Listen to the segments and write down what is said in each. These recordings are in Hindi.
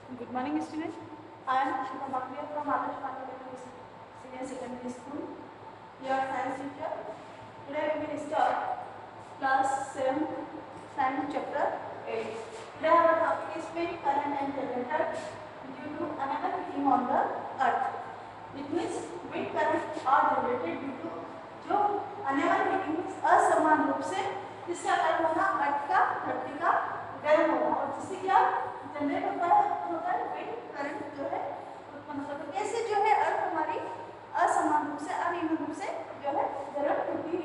Good morning, student. I am Shubha Bakriya from Adarsh Pandya Senior Secondary School. Your science teacher. Today we will start class 7 science chapter 8. Today our topic is wind, current and generator due to another heating on the earth. It means wind, current are generated due to जो अनेवल हीटिंग असमान रूप से जिसका कारण होना अर्थ का धरती का गर्म होना और जिससे क्या जनरेट होता है विंड करंट जो है उत्पन्न होता है। कैसे जो है अर्थ हमारी असमान रूप से अनियमित रूप से जो है गर्म होती है।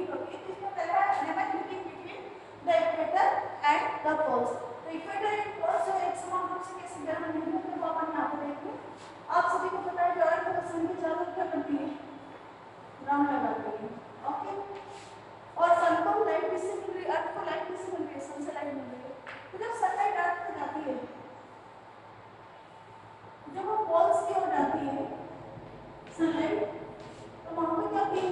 इसमें पहला है uneven heating between the equator and the poles. तो इक्वेटर एंड पोल्स जो एक समान रूप से कैसे गर्म नहीं होते वो अपन यहाँ पर देखेंगे। आप सभी को पता है जो अर्थ है सन की चारों क्या बनती है, राउंड लगाती है। ओके, और सन को लाइट किससे मिल रही है, अर्थ को लाइट किससे मिल रही है, सन से लाइट मिल रही है। तो जब सनलाइट अर्थ पे जाती है, जब वो पोल्स की ओर जाती है सनलाइट, तो वहां पे क्या कि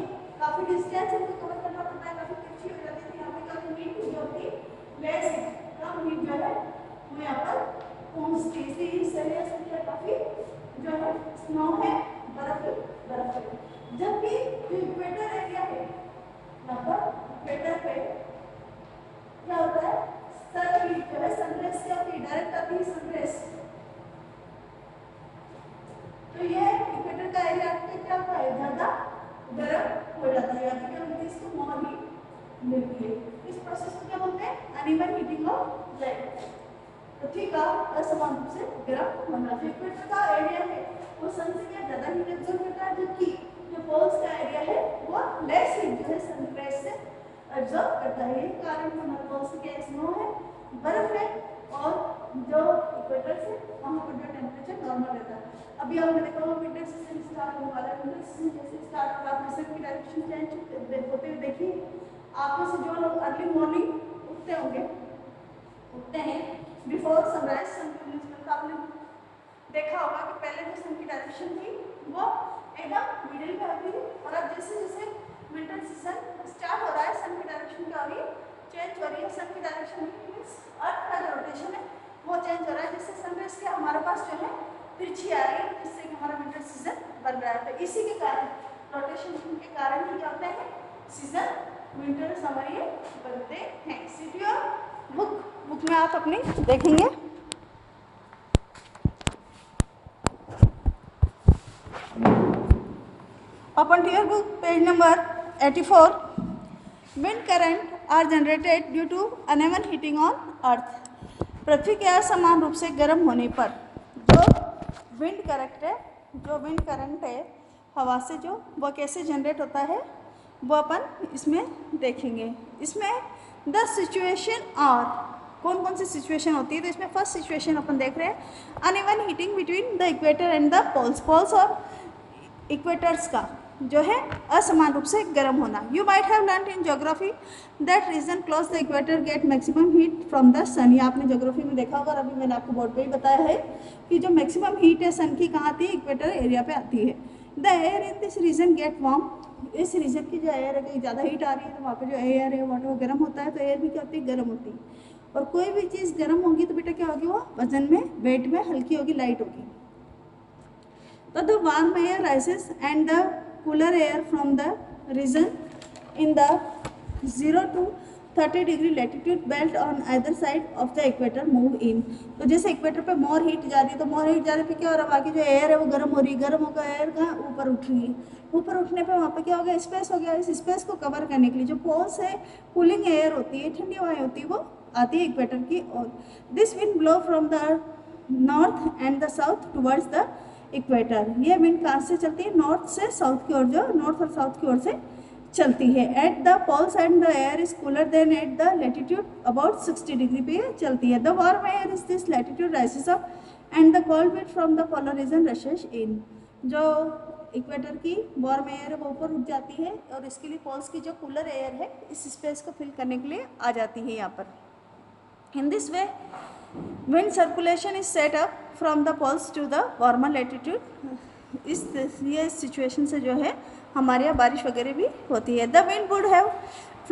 काफी डिस्टेंस हमको कवर करना पड़ता है, काफी तिरछी हो जाती है। यहाँ पे काफी हीट जो होती है लेस है, कम हीट जो है वो यहाँ पर पहुंचती है। इस एरिया से क्या काफी जो है स्नो है, बर्फ है। जबकि जो इक्वेटर एरिया है यहाँ पर इक्वेटर पे क्या होता है, सन हीट जो है सनरेज क्या होती है, डायरेक्ट आती है सनरेज। तो ये इक्वेटर का एरिया आपके क्या होता है, ज्यादा गर्म हो जाता है, या फिर क्या बोलते हैं इसको मोर हीट मिलती है। इस प्रोसेस को क्या बोलते हैं, अनइवन हीटिंग ऑफ लाइट। पृथ्वी का असमान रूप से गर्म होना। जो इक्वेटर का एरिया है वो सन से क्या ज्यादा हीट एब्जॉर्ब करता है, जबकि जो पोल्स का एरिया है वो लेस हीट जो है सनराइज से एब्जॉर्ब करता है। यही कारण है हमारे पोल्स के स्नो है, बर्फ है, और जो इक्वेटर से वहाँ पर जो टेम्परेचर नॉर्मल रहता है। अभी आपने देखा होगा विंटर सीजन स्टार्ट होने वाला है। विंटर सीजन जैसे स्टार्ट होगा आप सन की डायरेक्शन चेंज होते हुए देखिए। आप में से जो लोग अर्ली मॉर्निंग उठते हैं बिफोर सनराइज, सन की न्यूज़ में आपने देखा होगा कि पहले जो सन की डायरेक्शन थी वो एकदम मिडिल में होती थी, और अब जैसे जैसे विंटर सीजन स्टार्ट हो रहा है सन की डायरेक्शन क्या हो रही है, चेंज हो रही है। सन की डायरेक्शन मीन्स अर्थ का जो रोटेशन है वो चेंज हो रहा है, जिससे सनराइज के हमारे पास जो है तिरछी आ रही है, जिससे कि हमारा विंटर सीजन बन रहा है। तो इसी के कारण रोटेशन के कारण ही क्या होता है, सीजन विंटर समर ये बनते हैं। सीटी और बुक में आप अपनी देखेंगे। Open to your book, page number 84. Wind current are generated due to uneven heating on earth. पृथ्वी के असमान रूप से गर्म होने पर जो विंड करंट है हवा से जो वो कैसे जनरेट होता है वो अपन इसमें देखेंगे। इसमें 10 सिचुएशन और कौन कौन सी सिचुएशन होती है। तो इसमें फर्स्ट सिचुएशन अपन देख रहे हैं uneven heating between the equator and the poles और इक्वेटर्स का जो है असमान रूप से गर्म होना। You might have learn in geography that region close the equator get maximum heat from the sun. ये आपने ज्योग्राफी में देखा होगा, अभी मैंने आपको बोर्ड पे ही बताया है कि जो मैक्सिमम हीट है सन की कहाँ आती है, इक्वेटर एरिया पे आती है। The air in this region get warm. इस रीजन की जो एयर है, ज़्यादा हीट आ रही है तो वहाँ पर जो एयर है वो गर्म होता है, तो एयर भी क्या होती है, गर्म होती है। और कोई भी चीज़ गर्म होगी तो बेटा क्या होगी, वो वजन में वेट में हल्की होगी, लाइट होगी। तो the warm air rises and the cooler air from the region in the 0 to 30 degree latitude belt on either side of the equator move in। तो जैसे इक्वेटर पे मोर हीट जा रही है तो मोर हीट जाने पे क्या हो रहा है, बाकी जो एयर है वो गर्म हो रही है, गर्म होकर एयर का ऊपर उठ रही है। ऊपर उठने पे वहाँ पे क्या हो गया, स्पेस हो गया। इस स्पेस को कवर करने के लिए जो पोल्स है कूलिंग एयर होती है, ठंडी हवाएं होती है, वो आती है इक्वेटर की ओर। This wind blow from the north and the south towards the equator. ये विंड कहाँ से चलती है, नॉर्थ से साउथ की ओर, जो नॉर्थ और साउथ की ओर से चलती है। At the poles and the air is cooler than at the latitude about 60 degree पे चलती है। The warm air is this latitude rises up and the cold wind from the polar region rushes in. जो इक्वेटर की वार्म एयर है वो ऊपर उठ जाती है, और इसके लिए पोल्स की जो कूलर एयर है इस स्पेस को फिल करने के लिए आ जाती है यहाँ पर। In this way wind circulation is set up from the poles to the warmer latitude. ये सिचुएशन से जो है हमारे यहाँ बारिश वगैरह भी होती है। The wind would have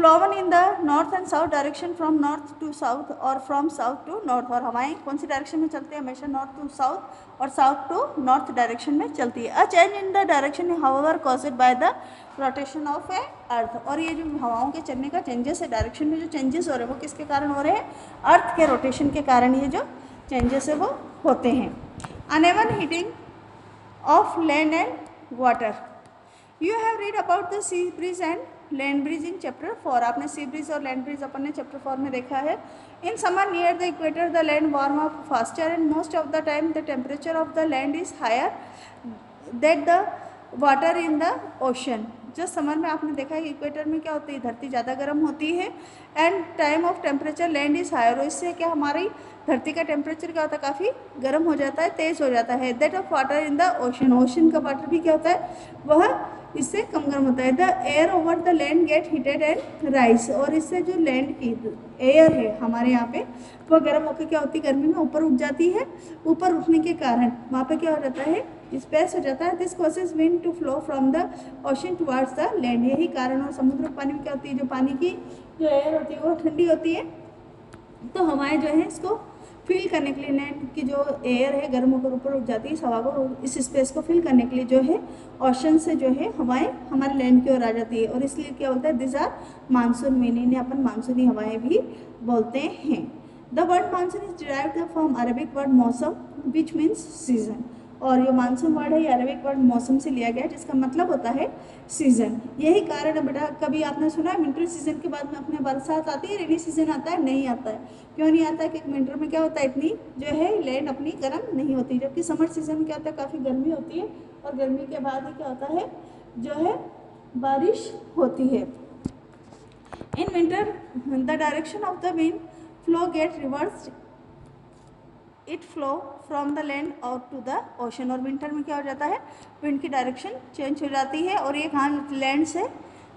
flown in the north and south direction from north to south और फ्रॉम साउथ टू नॉर्थ। और हवाएं कौन सी डायरेक्शन में चलती है? हमेशा नॉर्थ टू साउथ और साउथ टू नॉर्थ डायरेक्शन में चलती है। A change in the direction however caused by the rotation of a earth. और ये जो हवाओं के चलने का चेंजेस है, डायरेक्शन में जो चेंजेस हो रहे हैं वो किसके कारण हो रहे हैं? अर्थ के रोटेशन के कारण ये जो चेंजेस है वो होते हैं। Uneven heating of land and water. You have read about the sea breeze and land breeze in chapter 4। आपने सी ब्रीज और लैंड ब्रीज अपन ने चैप्टर 4 में देखा है। In summer near the equator the land warm up faster and most of the time the temperature of the land is higher that the water in the ocean. जो समर में आपने देखा है इक्वेटर में क्या होती है? धरती ज़्यादा गर्म होती है and time of temperature land is higher. और इससे क्या हमारी धरती का टेम्परेचर क्या होता है? काफ़ी गर्म हो जाता है, तेज़ हो जाता है। That of water in the ocean. Ocean का वाटर भी क्या होता है? वह इससे कम गर्म होता है। The air over the land gate heated and rise. और इससे जो लैंड की एयर है हमारे यहाँ पे वह गर्म होकर क्या होती है? गर्मी में ऊपर उठ जाती है। ऊपर उठने के कारण वहाँ पे क्या हो जाता है? स्पेस हो जाता है। This causes wind to flow from the ocean towards the land. यही कारण। और समुद्र के पानी में क्या होती है? जो पानी की जो एयर होती है वो ठंडी होती है, तो हवाएं जो है इसको फिल करने के लिए लैंड की जो एयर है गर्म होकर ऊपर उठ जाती है। इस हवा को, इस स्पेस को फिल करने के लिए जो है ओशन से जो है हवाएं हमारे लैंड की ओर आ जाती है। और इसलिए क्या बोलता है? This are monsoon wind. इन्हें अपन मानसूनी हवाएं भी बोलते हैं। The word monsoon is derived from Arabic word mausam which means season. और ये मानसून वर्ड है ये अरेबिक वर्ड मौसम से लिया गया है जिसका मतलब होता है सीजन। यही कारण है बेटा, कभी आपने सुना है विंटर सीजन के बाद में अपने बरसात आती है, रेनी सीजन आता है? नहीं आता है। क्यों नहीं आता है? क्योंकि विंटर में क्या होता है? इतनी जो है लैंड अपनी गर्म नहीं होती। जबकि समर सीजन में क्या होता है? काफ़ी गर्मी होती है और गर्मी के बाद ही क्या होता है? जो है बारिश होती है। In winter the direction of the wind flow get reversed. It flow from the land और टू द ओशन। और विंटर में क्या हो जाता है? विंड की डायरेक्शन चेंज हो जाती है और ये कहाँ? लैंड से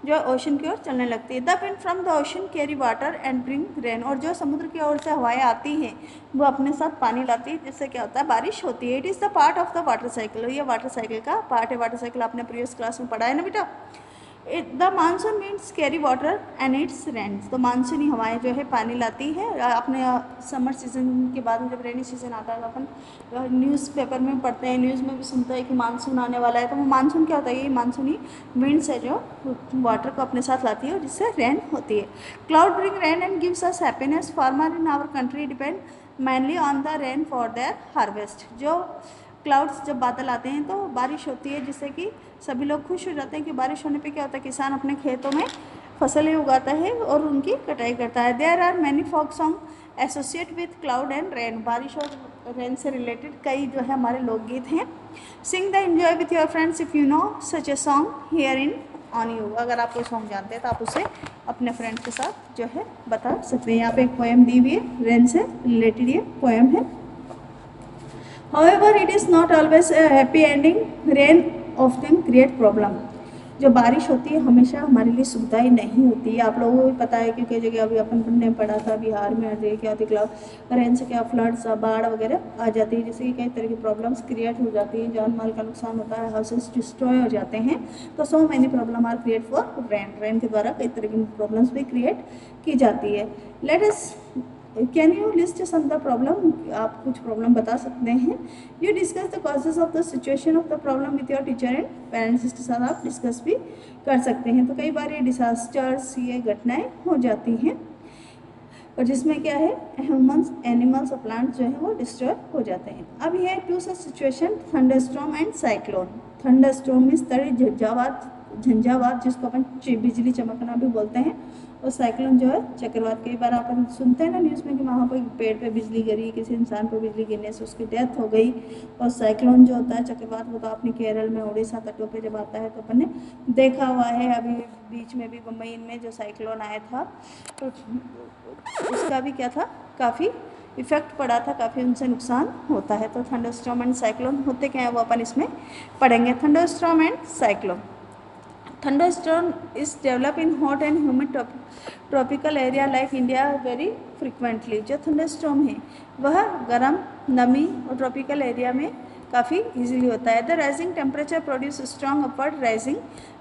जो ओशन की ओर चलने लगती है। The wind from the ocean carry water and bring rain. और जो समुद्र की ओर से हवाएं आती हैं वो अपने साथ पानी लाती है जिससे क्या होता है? बारिश होती है। It is the part of the water cycle. ये वाटर साइकिल का पार्ट है। वाटर साइकिल आपने प्रीवियस क्लास में पढ़ा है ना बेटा। The monsoon means carry water and it's rains. तो मानसूनी हवाएं जो है पानी लाती है। अपने समर सीजन के बाद में जब रेनी सीजन आता है तो अपन न्यूज़पेपर में पढ़ते हैं, न्यूज़ में भी सुनते हैं कि मानसून आने वाला है। तो वो मानसून क्या होता है? ये मानसूनी विंड्स है जो वाटर को अपने साथ लाती है और जिससे रेन होती है। Cloud bring rain and gives us happiness. Farmer in our country depend mainly on the rain for their harvest। जो क्लाउड्स जब बादल आते हैं तो बारिश होती है जिससे कि सभी लोग खुश हो जाते हैं कि बारिश होने पे क्या होता है? किसान अपने खेतों में फसलें उगाता है और उनकी कटाई करता है। There are many folk song associate with cloud and rain. बारिश और रेन से रिलेटेड कई जो है हमारे लोकगीत हैं। Sing the enjoy with your friends if you know such a song here in on you. अगर आप कोई सॉन्ग जानते हैं तो आप उसे अपने फ्रेंड्स के साथ जो है बता सकते हैं। यहाँ पे एक पोएम दी हुई है, रेन से रिलेटेड ये पोएम है। However, it is not always a happy ending. Rain often create problem। जो बारिश होती है हमेशा हमारे लिए सुविधाएं नहीं होती है। आप लोगों को भी पता है कि कई जगह अभी अपन ने पढ़ा था बिहार में हर जगह क्या होती है? रेन से क्या फ्लड्स, बाढ़ वगैरह आ जाती है जिससे कि कई तरह की प्रॉब्लम्स क्रिएट हो जाती हैं। जान माल का नुकसान होता है, हाउसेस डिस्ट्रॉय हो जाते हैं। तो so many problem are create for rain. Rain के द्वारा कई तरह की प्रॉब्लम्स भी क्रिएट की जाती है। Let us can you list some the problem. आप कुछ प्रॉब्लम बता सकते हैं। You discuss the causes of the situation of the problem with your teacher and parents. इसके साथ आप डिस्कस भी कर सकते हैं। तो कई बार ये डिसास्टर्स, ये घटनाएं हो जाती हैं और जिसमें क्या है? ह्यूमन्स, एनिमल्स और प्लांट्स जो है वो डिस्ट्रॉय हो जाते हैं। अब ये two such situation thunderstorm and cyclone. Thunderstorm में तड़ी झंझावात जिसको अपन बिजली चमकना भी बोलते हैं। और साइक्लोन जो है चक्रवात। कई बार अपन सुनते हैं ना न्यूज़ में कि वहाँ पर पेड़ पे बिजली गिरी, किसी इंसान पर बिजली गिरने से उसकी डेथ हो गई। और साइक्लोन जो होता है चक्रवात वो तो अपने केरल में, उड़ीसा तटों पे जब आता है तो अपन ने देखा हुआ है। अभी बीच में भी मुंबई में जो साइक्लोन आया था तो उसका भी क्या था? काफ़ी इफेक्ट पड़ा था, काफ़ी उनसे नुकसान होता है। तो थंडरस्टॉर्म एंड साइक्लोन होते क्या है वो अपन इसमें पढ़ेंगे। Thunderstorm and cyclone. Thunderstorm is developed in hot and humid tropical area like India very frequently। जो थंडरस्टॉर्म है वह गर्म, नमी और ट्रॉपिकल एरिया में काफ़ी इजीली होता है। The rising temperature produce strong upward rising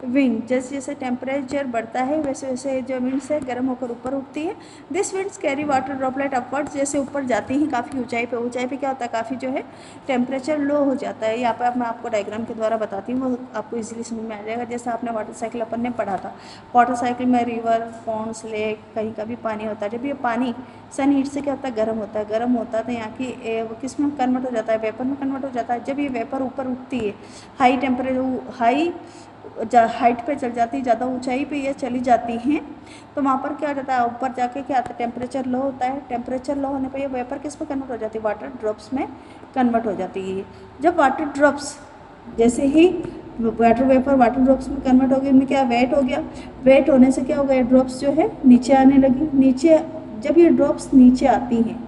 wind, जैसे जैसे टेम्परेचर बढ़ता है वैसे वैसे जो विंड्स है गर्म होकर ऊपर उठती है। This winds carry water droplet upward, जैसे ऊपर जाती हैं काफ़ी ऊंचाई पे क्या होता है काफ़ी जो है टेम्परेचर लो हो जाता है। यहाँ पर मैं आपको डायग्राम के द्वारा बताती हूँ, वो आपको इजीली समझ में आ जाएगा। जैसे आपने वाटर साइकिल अपन ने पढ़ा था, वाटर साइकिल में रिवर, पॉन्ड्स, लेक, कहीं का भी पानी होता है। जब ये पानी सन हीट से क्या होता है गर्म होता है, गर्म होता है तो यहाँ की किस में कन्वर्ट हो जाता है, वेपर में कन्वर्ट हो जाता है। जब ये वेपर ऊपर उठती है हाई टेम्परेचर हाइट पे चल जाती है, ज़्यादा ऊंचाई पे ये चली जाती हैं तो वहाँ पर क्या हो जाता है ऊपर जाके क्या आता है टेम्परेचर लो होता है। टेम्परेचर लो होने पर ये वेपर किस में कन्वर्ट हो जाती है, वाटर ड्रॉप्स में कन्वर्ट हो जाती है। जब वाटर ड्रॉप्स जैसे ही वाटर वेपर वाटर ड्रॉप्स में कन्वर्ट हो गया, इनमें क्या वेट हो गया, वेट होने से क्या हो गया ड्रॉप्स जो है नीचे आने लगी। नीचे जब ये ड्रॉप्स नीचे आती हैं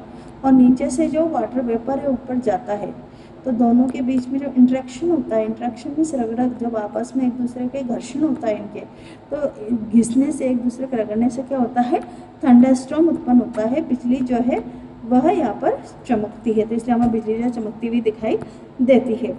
और नीचे से जो वाटर वेपर है ऊपर जाता है तो दोनों के बीच में जो इंटरेक्शन होता है, इंटरेक्शन में रगड़ जब आपस में एक दूसरे के घर्षण होता है इनके, तो घिसने से एक दूसरे के रगड़ने से क्या होता है थंडरस्टॉर्म उत्पन्न होता है। बिजली जो है वह यहाँ पर चमकती है, तो इसलिए हमें बिजली जो चमकती हुई दिखाई देती है।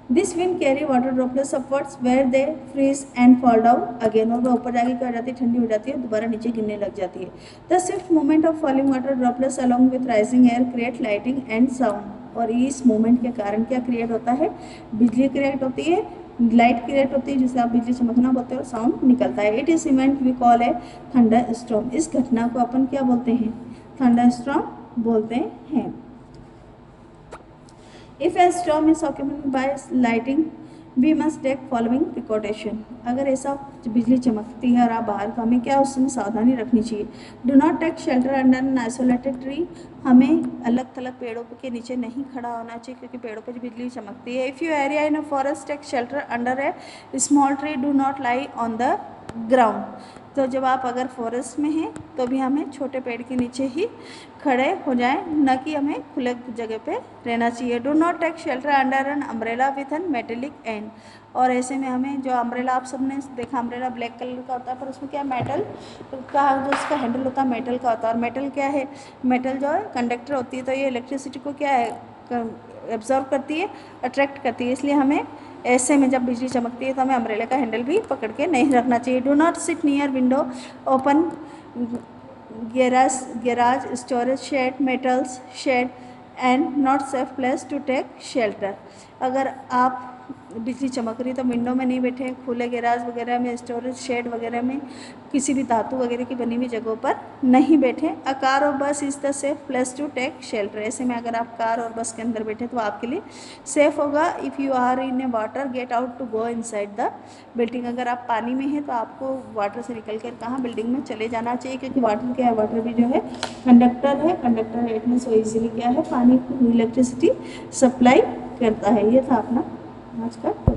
This wind carry water droplets upwards where they freeze and fall down again, और वह ऊपर जाके क्या हो जाती है ठंडी हो जाती है, दोबारा नीचे गिरने लग जाती है। The Swift movement of falling water droplets along with rising air create lighting and sound, और इस मूवमेंट के कारण क्या क्रिएट होता है, बिजली क्रिएट होती है, लाइट क्रिएट होती है जिसे आप बिजली चमकना बोलते हैं और साउंड निकलता है। It is event we call a thunderstorm, इस घटना को अपन क्या बोलते हैं थंडर स्टॉर्म बोलते हैं। If a storm is accompanied by lightning, we must take following precaution. अगर ऐसा बिजली चमकती है और आप बाहर तो हमें क्या उसमें सावधानी रखनी चाहिए। Do not take shelter under an isolated tree, हमें अलग थलग पेड़ों के नीचे नहीं खड़ा होना चाहिए क्योंकि पेड़ों पर बिजली चमकती है। If you are in a forest take shelter under a small tree, do not lie on the ground, तो जब आप अगर फॉरेस्ट में हैं तो भी हमें छोटे पेड़ के नीचे ही खड़े हो जाएं, न कि हमें खुले जगह पे रहना चाहिए। Do not take shelter under an umbrella with an metallic end, और ऐसे में हमें जो अम्ब्रेला आप सबने देखा अम्ब्रेला ब्लैक कलर का होता है पर उसमें क्या मेटल का जो उसका हैंडल होता है मेटल का होता है, और मेटल क्या है, मेटल जो है कंडक्टर होती है, तो ये इलेक्ट्रिसिटी को क्या है एब्जॉर्व करती है, अट्रैक्ट करती है, इसलिए हमें ऐसे में जब बिजली चमकती है तो हमें अम्ब्रेला का हैंडल भी पकड़ के नहीं रखना चाहिए। Do not sit near window, open garage, storage shed, metals shed and not safe place to take shelter. अगर आप बिजली चमक रही तो विंडो में नहीं बैठे, खुले गैराज वगैरह में, स्टोरेज शेड वगैरह में, किसी भी धातु वगैरह की बनी हुई जगहों पर नहीं बैठे। अ कार और bus is the safe place to take shelter, ऐसे में अगर आप कार और बस के अंदर बैठे तो आपके लिए सेफ होगा। If you are in a water get out to go inside the building, अगर आप पानी में हैं तो आपको वाटर से निकल कर कहाँ बिल्डिंग में चले जाना चाहिए, क्योंकि वाटर क्या है, वाटर भी जो है कंडक्टर है, कंडक्टर है इतने सो ईजिली क्या है पानी को इलेक्ट्रिसिटी सप्लाई करता है। ये था अपना आज का